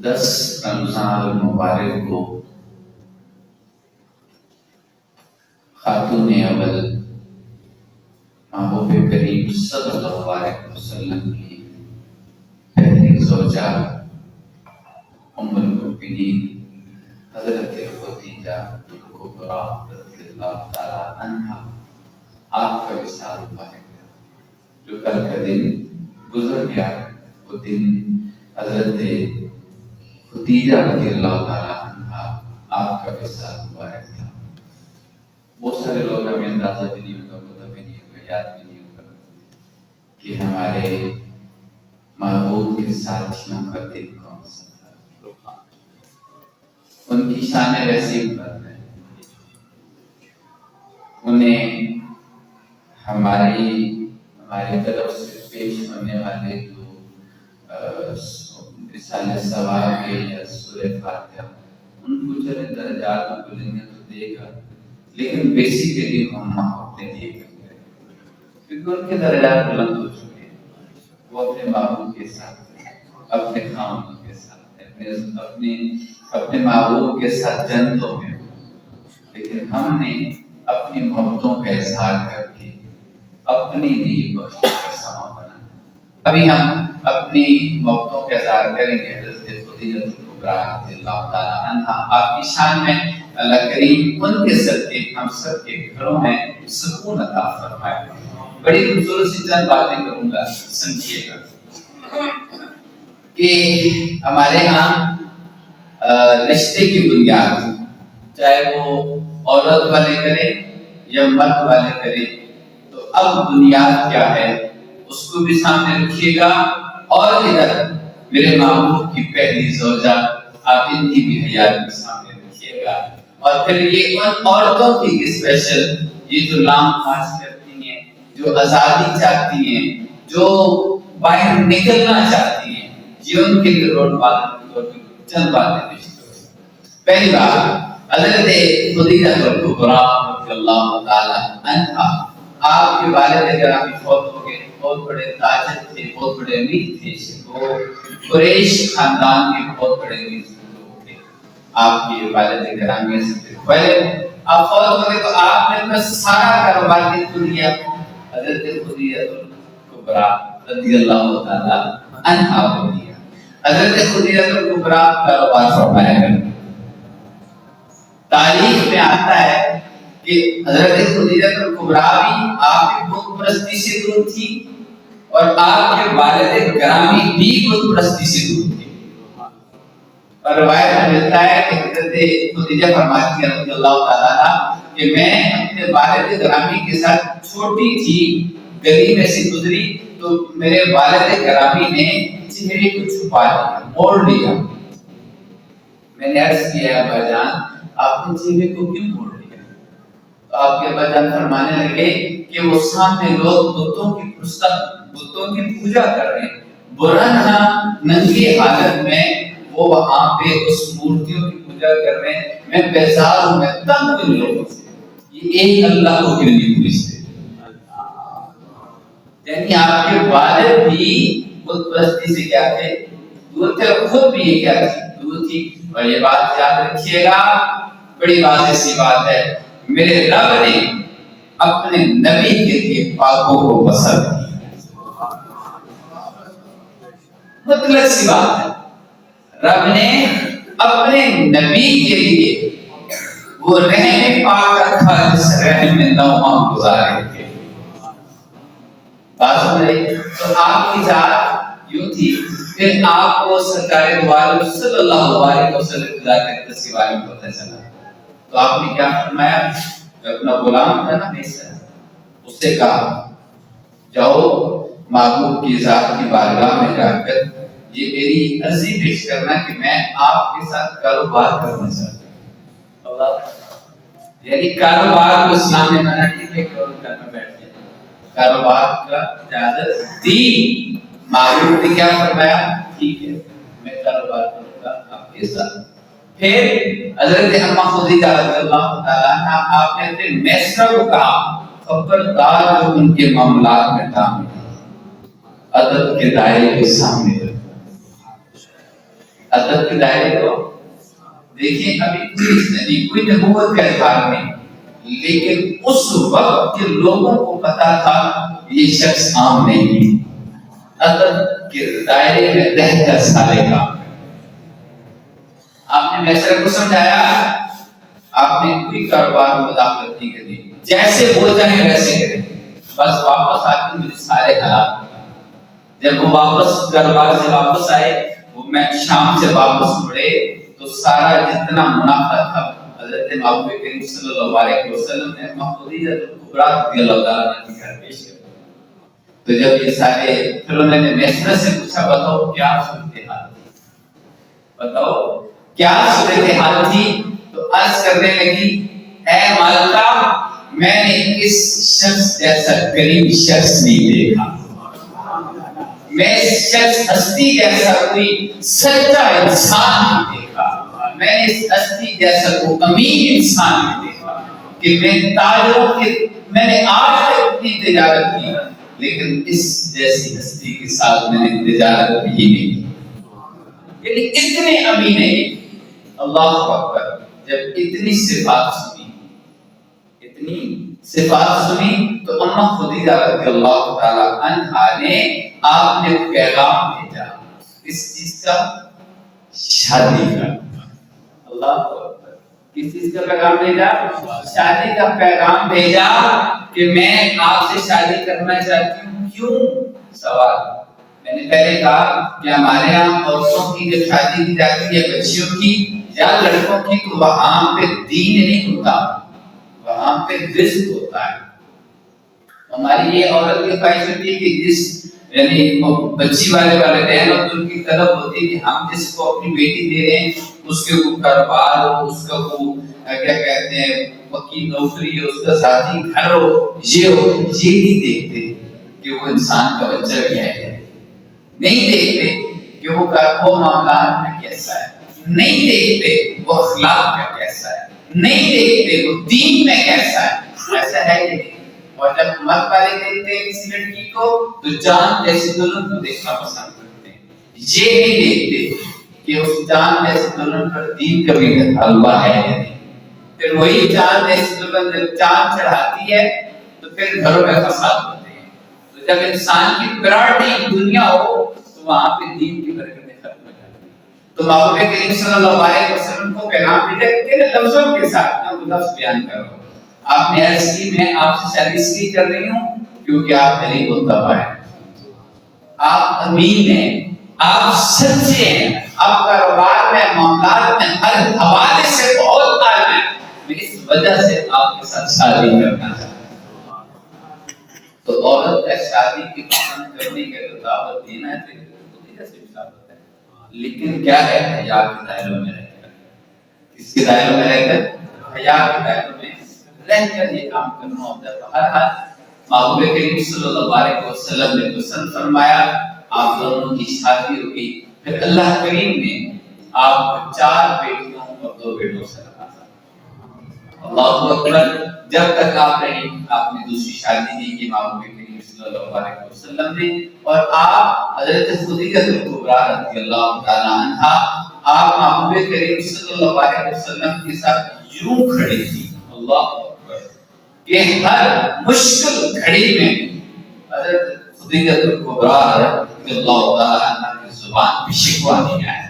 10 رمضان المبارک کو خاتون اول محبوب کریم صلی اللہ علیہ وسلم کی پہلی زوجہ ام المؤمنین حضرت خدیجہ کبریٰ رضی اللہ تعالی عنہا آپ کا وصال ہوا ہے جو کل کا دن گزر گیا۔ وہ دن حضرت خدیجہ رضی اللہ تعالی عنہا آپ کا وصال ہوا ہے۔ بہت سارے لوگ ہمیں اندازہ بھی نہیں ہوگا، پتہ بھی نہیں ہوگا، یاد بھی نہیں ہوگا کہ ہمارے محبوب کے ساتھیوں کا دن کون سا تھا۔ ان کی شان ویسی بلند ہے، انہیں ہماری طرف سے پیش ہونے والے جو رسالہ ثواب کے یا سورہ فاتحہ ان کو چلے درجات میں بلندی تو دے گا، لیکن بیسیکلی ہم اپنے لیے کرتے ہیں کیونکہ ان کے درجات بلند ہو چکے ہیں۔ وہ اپنے محبوب کے ساتھ، اپنے خاندان کے ساتھ، اپنے محبوب کے ساتھ جنتوں میں، لیکن ہم نے اپنی محبتوں کا اظہار کر کے اپنی لیے بخشش کا سامان بنا۔ ابھی ہم اپنی محبتوں کا اظہار کریں گے۔ حضرت خدیجہ کبریٰ رضی اللہ تعالی عنہا آپ کی شان میں اللہ کریم ان کے صدقے ہم سب کے گھروں میں سکون عطا فرمائے۔ بڑی خوبصورت سی چند باتیں کروں گا، سمجھیے گا کہ ہمارے ہاں رشتے کی بنیاد چاہے وہ عورت والے کریں یا مرد والے کریں، تو اب بنیاد کیا ہے اس کو بھی سامنے رکھیے گا، اور ادھر میرے محبوب کی پہلی زوجہ آپ ان کی بھی حیات بھی سامنے رکھیے گا، اور پھر یہ ان عورتوں کی اسپیشل یہ جو لام خاص کرتی ہیں، جو آزادی چاہتی ہیں، جو باہر نکلنا چاہتی ہیں، یہ ان کے لیے رول ماڈل چند باتیں پیش کروں۔ پہلی بات، حضرت خدیجہ کبریٰ رضی اللہ تعالی عنہا آپ کے والد گرامی فوت ہو گئے، بہت بڑے تاجر تھے، بہت بڑے امیر تھے، وہ قریش خاندان کے بہت بڑے امیر لوگ تھے۔ آپ کے والد گرامی سے پہلے آپ فوت ہو گئے تو آپ نے اپنا سارا کاروبار کس کو دیا؟ حضرت خدیجہ کبریٰ رضی اللہ تعالی عنہا کو دیا۔ حضرت خدیجہ کبریٰ کاروبار فرمایا کرتے، تاریخ میں آتا ہے کہ حضرت خدیجہ کبریٰ بھی آپ کی بت پرستی سے دور تھی، اور آپ کے والد گرامی بھی بت پرستی سے دور تھے۔ اور روایت میں ملتا ہے کہ حضرت خدیجہ فرماتی ہیں رضی اللہ تعالیٰ کہ میں اپنے والد گرامی کے ساتھ چھوٹی تھی، گلی میں سے گزری تو میرے والد گرامی نے چہرے کو چھپا لیا، موڑ لیا۔ میں نے عرض کیا ابا جان آپ نے چہرے کو کیوں موڑ لیا؟ تو آپ کے ابا جان فرمانے لگے کہ وہ سامنے لوگ بتوں کی پوجا کر رہے ہیں، برہنہ ننگی حالت میں وہ وہاں پہ اس مورتیوں کی پوجا کر رہے ہیں، میں بیزار ہوں، میں تنگ ہوں لوگوں سے، یہ ایک اللہ کو کیوں نہیں پوجتے؟ یعنی آپ کے والد بھی بت پرستی سے کیا تھے؟ دور تھے، اور خود بھی یہ کیا تھی؟ دور تھی۔ اور یہ بات یاد رکھیے گا، بڑی واضح سی بات ہے، میرے رب نے اپنے نبی کے لیے پاکوں کو پسند کیا، مطلق سی بات ہے، رب نے اپنے نبی کے لیے وہ رحم پاک رکھا جس رحم میں نوحہ گزارے تھے۔ بات سمجھ رہی؟ تو آپ کی ذات یوں تھی، پھر آپ کو سرکار دو عالم صلی اللہ علیہ وسلم کی ذات کے بارے میں پتہ چلا، تو آپ نے کیا فرمایا؟ اپنا غلام تھا نا بیسر، اس سے کہا جاؤ محبوب کی ذات کی بارگاہ میں جا کر یہ میری عرضی پیش کرنا کہ میں آپ کے ساتھ کاروبار کرنا چاہتا ہوں۔ یعنی کاروبار کو اسلام نے منع نہیں کہ کرنا بیٹھ جائے، کاروبار کا اجازت دی۔ محبوب نے کیا فرمایا؟ ٹھیک ہے میں کاروبار کروں گا آپ کے ساتھ۔ پھر حضرت اماں خدیجہ رضی اللہ تعالیٰ عنہا آپ نے اپنے میسر کو کہا خبردار جو ان کے معاملات میں داخل ادب کے دائرے کے سامنے رکھو۔ ادب کے دائرے کو دیکھیں، ابھی کوئی نبوت کا اظہار نہیں، لیکن اس وقت کے لوگوں کو پتا تھا یہ شخص عام نہیں ہے، ادب کے دائرے میں رہ کر سارے کام۔ آپ نے میسر کو سمجھایا، آپ نے کوئی کاروبار میں مداخلت نہیں کرنی، جیسے وہ چاہے ویسے کریں، بس واپس آ کے مجھے سارے حالات۔ جب وہ واپس کاروبار سے واپس آئے، وہ میں شام سے واپس مڑے تو سارا جتنا منافع تھا حضرت محبوب کریم صلی اللہ علیہ وسلم نے خدیجہ کبریٰ رضی اللہ تعالیٰ عنہ کی گھر پیش کر۔ تو جب یہ سارے، پھر انہوں نے میسرہ سے پوچھا بتاؤ کیا صورتحال تھی، بتاؤ کیا صورتحال تھی؟ تو عرض کرنے لگی اے مالکہ میں نے اس شخص جیسا کریم شخص نہیں دیکھا، میں اس شخص ہستی جیسا کوئی سچا انسان نہیں دیکھا، میں نے اس ہستی جیسا کوئی امین انسان نہیں دیکھا کہ میں تاجروں کے، میں نے آج تک اتنی تجارت کی لیکن اس جیسی ہستی کے ساتھ میں نے تجارت بھی نہیں کی، یعنی اتنے امین ہیں۔ اللہ اکبر، جب اتنی صفات سنی، اتنی صفات سنی تو اماں خدیجہ رضی اللہ تعالی عنہا نے آپ نے پیغام بھیجا اس چیز کا، شادی کا۔ اللہ اکبر، کس چیز کا پیغام بھیجا؟ شادی کا پیغام بھیجا کہ میں آپ سے شادی کرنا چاہتی ہوں۔ کیوں؟ سوال میں نے پہلے کہا کہ ہمارے یہاں عورتوں کی جب شادی کی جاتی ہے بچیوں کی یا لڑکوں کی تو وہاں پہ دین نہیں ہوتا، وہاں پہ رزق ہوتا ہے۔ ہماری یہ عورت کی خواہش ہوتی ہے کہ جس یعنی بچی والے والدین اور ان کی طلب ہوتی ہے کہ ہم جس کو اپنی بیٹی دے رہے ہیں اس کے وہ کاروبار ہو، اس کا وہ کیا کہتے ہیں پکی نوکری ہو، اس کا ذاتی گھر ہو، یہ ہو، یہ نہیں دیکھتے کہ وہ انسان کا بچہ کیا ہے، نہیں دیکھتے کہ وہ معاملات میں کیسا ہے، نہیں دیکھتے وہ اخلاق میں کیسا ہے، نہیں دیکھتے وہ دین میں کیسا ہے، ایسا ہے کہ نہیں۔ اور جب مرد والے دیکھتے ہیں کسی لڑکی کو تو جان جیسی دلہن کو دیکھنا پسند کرتے ہیں، یہ نہیں دیکھتے کہ اس جان جیسی دلہن پر دین کا بھی غلبہ ہے یا نہیں۔ پھر وہی جان جیسی دلہن جب چاند چڑھاتی ہے تو پھر گھروں میں فساد ہوتے ہیں۔ تو جب انسان کی پرائرٹی دنیا ہو تو وہاں پہ دین کی برکتیں ختم ہو جاتی ہیں۔ تو محبوب کریم صلی اللہ علیہ وسلم کو پیغام بھیجا کہ لفظوں کے ساتھ میں لفظ بیان کرو۔ آپ نے عرض کی میں آپ سے شادی اس لیے کر رہی ہوں کیونکہ آپ غریب متبع ہیں، آپ امین ہیں، آپ سچے ہیں، آپ کاروبار میں معاملات میں ہر حوالے سے بہت اعلیٰ ہیں، میں اس وجہ سے آپ کے ساتھ شادی کرنا چاہتا ہوں۔ تو عورت کا شادی کی پسند کرنے کا دعوت دینا ہے تو کیسے ثابت ہے، لیکن کیا ہے حیا کے دائروں میں رہ کر، اس کے دائروں میں رہ کر، حیا کے دائروں میں رہ کر یہ کام کرنا ہوتا ہے۔ بہرحال محبوب کریم صلی اللہ علیہ وسلم نے پسند فرمایا، آپ دونوں کی شادی ہوئی۔ پھر اللہ کریم نے آپ کو 4 بیٹیوں اور 2 بیٹوں سے نوازا۔ اللہ اکبر، جب تک آپ رہی آپ نے دوسری شادی نہیں کی محبوب کریم صلی اللہ علیہ وسلم نے، اور آپ حضرت خدیجہ کبریٰ رضی اللہ تعالی عنہا آپ محبوب کریم صلی اللہ علیہ وسلم کے ساتھ یوں کھڑی تھی، اللہ کہ ہر مشکل گھڑی میں حضرت خدیجہ کبریٰ رضی اللہ تعالی عنہ کی زبان پہ شکوہ نہیں آیا۔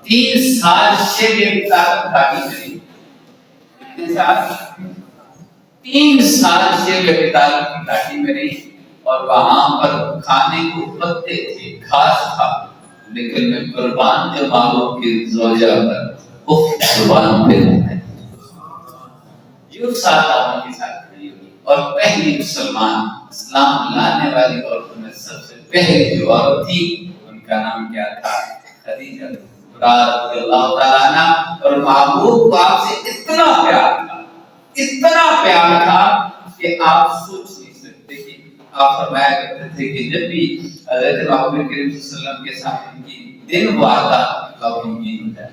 3 سال شیب طاقت باقی کری، کتنے سال؟ 3 سال شیب طاقت کی گھاٹی میں رہی، اور وہاں پر کھانے کو پتے تھے، گھاس تھا، لیکن میں قربان جو محبوب کی زوجہ پر اف زبان پہ نہیں ہے، جو ساتھ آدموں کے ساتھ کھڑی ہوئی، اور پہلی مسلمان اسلام لانے والی عورتوں میں سب سے پہلی جو عورت تھی ان کا نام کیا تھا؟ خدیجہ کبریٰ رضی اللہ تعالیٰ عنہا۔ اور محبوب کو آپ سے اتنا پیار تھا، اتنا پیار تھا کہ آپ سوچ نہیں سکتے کہ آپ فرمایا کرتے تھے کہ جب بھی حضرت محبوب کریم صلی اللہ علیہ وسلم کے سامنے کی دن وہ آتا تو آپ یقین ہو جائے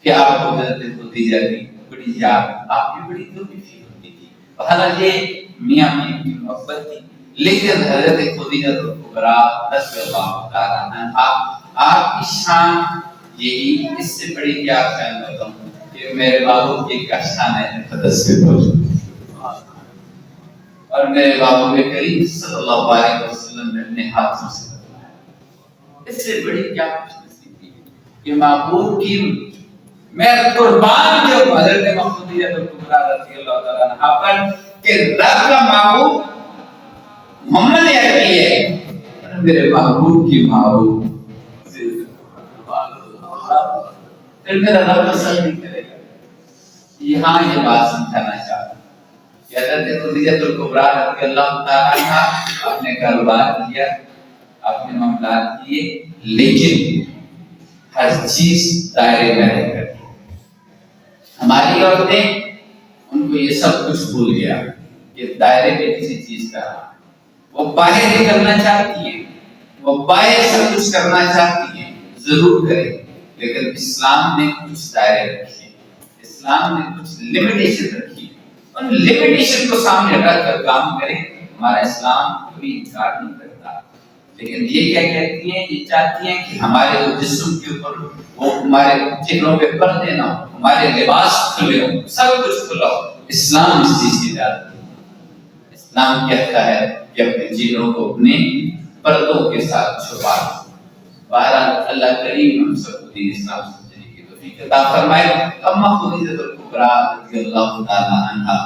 کہ آپ کو حضرت خدیجہ کی بڑی یاد، آپ کی بڑی دل کی فکر ہوتی تھی۔ حالانکہ میاں بیوی کی محبت تھی، لیکن حضرت خدیجہ کبریٰ رضی اللہ تعالیٰ عنہا آپ کی شان یہی، اس سے بڑی کیا شان بتاؤں کہ میرے محبوب کی کیا شان ہے متدثر ہو اور میرے محبوب کریم صلی اللہ علیہ وسلم نے اپنے ہاتھوں سے بتایا، اس سے بڑی کیا خوش نصیبی کہ محبوب کی میں قربان جو حضرت مخدومیہ الکبریٰ رضی اللہ تعالیٰ عنہ پر کہ رب کا محبوب محمد عربی ہے، میرے محبوب کی محبوب پھر میرا رب پسند نہیں کرے گا۔ یہاں یہ بات سمجھانا چاہتا ہوں کہ حضرت خدیجہ الکبریٰ رضی اللہ تعالیٰ عنہ آپ نے کاروبار کیا، آپ نے معاملات کیے، لیکن ہر چیز دائرے میں رہ کر، ہماری عورتیں ان کو یہ سب کچھ بھول گیا کہ دائرے میں کسی چیز کا وہ باہر نکلنا چاہتی ہے، وہ باہر سب کچھ کرنا چاہتی ہے، ضرور کرے، لیکن اسلام نے کچھ دائرے رکھے، اسلام نے کچھ لمیٹیشن رکھی، ان لمیٹیشن کو سامنے رکھ کر کام کرے۔ ہمارا اسلام کوئی انکار نہیں کرتا، لیکن یہ کیا کہتی ہیں، یہ چاہتی ہیں کہ ہمارے جسم کے اوپر وہ ہمارے چہروں پہ پردے نہ ہو، ہمارے لباس کھلے ہو، سب کچھ کھلا ہو۔ اسلام اس چیز کی اجازت نہیں۔ اسلام کہتا ہے کہ اپنے چہروں کو اپنے پردوں کے ساتھ چھپا دو۔ بہرحال اللہ کریم ہم سب کو دین اسلام سمجھنے کی توفیق عطا فرمائے۔ اما خدیجہ الکبریٰ رضی اللہ تعالی عنہا،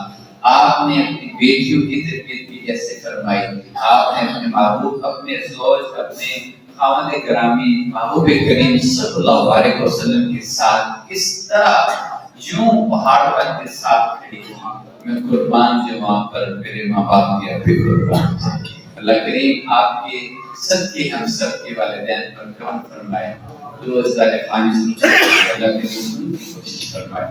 آپ نے اپنی بیٹیوں کی تربیت بھی کیسے فرمائی؟ آپ نے اپنے محبوب، اپنے زوج، اپنے خاوند گرامی محبوب کریم صلی اللہ علیہ وسلم کے ساتھ کس طرح یوں پہاڑ پر کے ساتھ کھڑی ہوئی؟ میں قربان جو وہاں پر میرے ماں باپ کی ابھی قربان تھے۔ اللہ کریم آپ کے صدقے ہم سب کے والدین پر کرم فرمائے، جو اس اللہ کریم کی کوشش فرمائے۔